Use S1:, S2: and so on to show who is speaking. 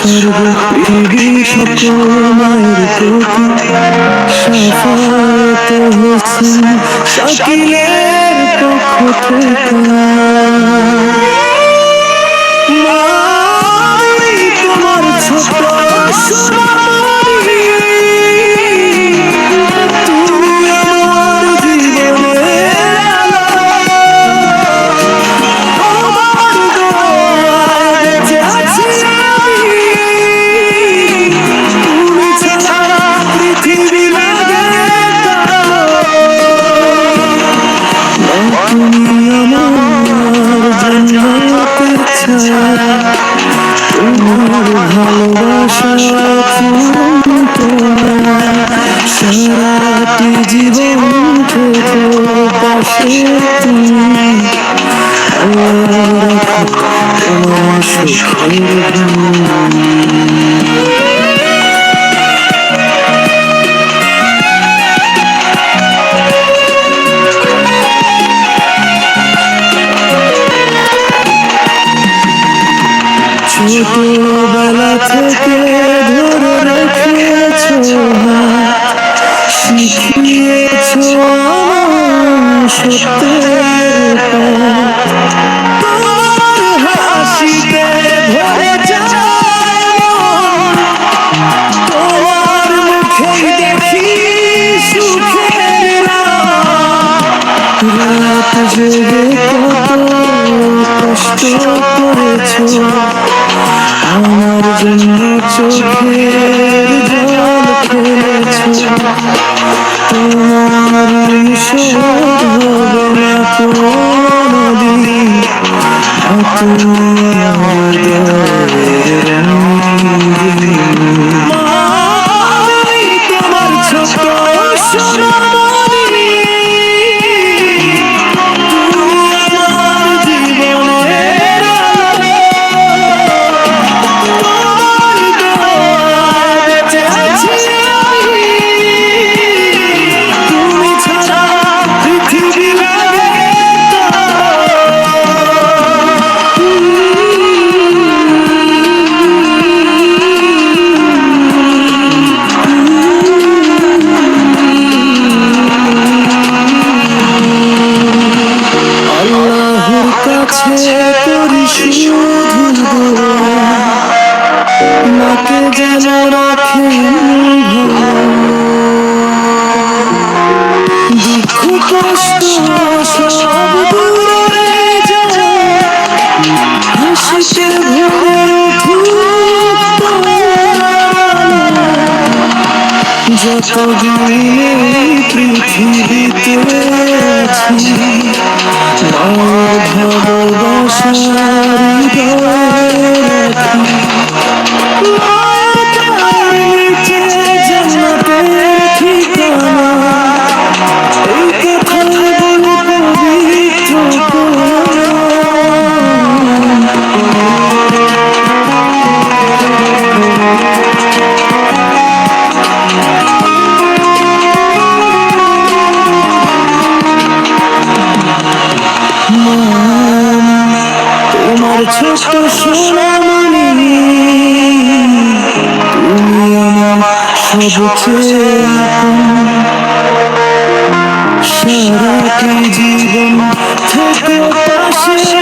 S1: সর্বপ্রিয় সকল মায়ের প্রতি শাফাত হোসেন শাকিলের পক্ষ থেকে মাই তোমার ছোট সোনামণি তুমি আমার জীবনের আলো আমার দোয়ায় বেঁচে আছি আমি তুমি ছাড়া পৃথিবী লাগে তুমি আমার জান্নাতের ছায়া তোমার ভালোবাসা সারাটি জীবন থেকে পাশে তুমি তোমার সুখের ছোটবেলা থেকে ধরে রেখেছো শিখিয়েছো সত্যের তোমার হাসিতে ভরে যায় তোমার মুখে দেখি সুখের রাত জেগে কত কষ্ট করেছো আমার জন্য চোখের জল ফেলেছো তোমার শোধ হবে না কোনদিন তুমি আমার দয়ার মা আমি তোমার ছোট সোনামণি তুমি আমার জীবনের আলো তোমার দোয়ায় বেঁচে আছি আমি তুমি ছাড়া পৃথিবী লাগে আল্লাহর কাছে করি শুধু দোয়া মাকে যেন রাখেন দুঃখ কষ্ট সব দূরে যায় হাসিতে ভরে উঠুক যতদিন পৃথিবীতে আছি মায়ের ভালোবাসার হৃদয়ে রাখি মায়ের পায়ের নিচে জান্নাতের ঠিকানা এই কথাই বলি পবিত্র তোমার ছোট সোনামণি তুমি আমার সবচেয়ে সারাটি জীবন থেকে পাশে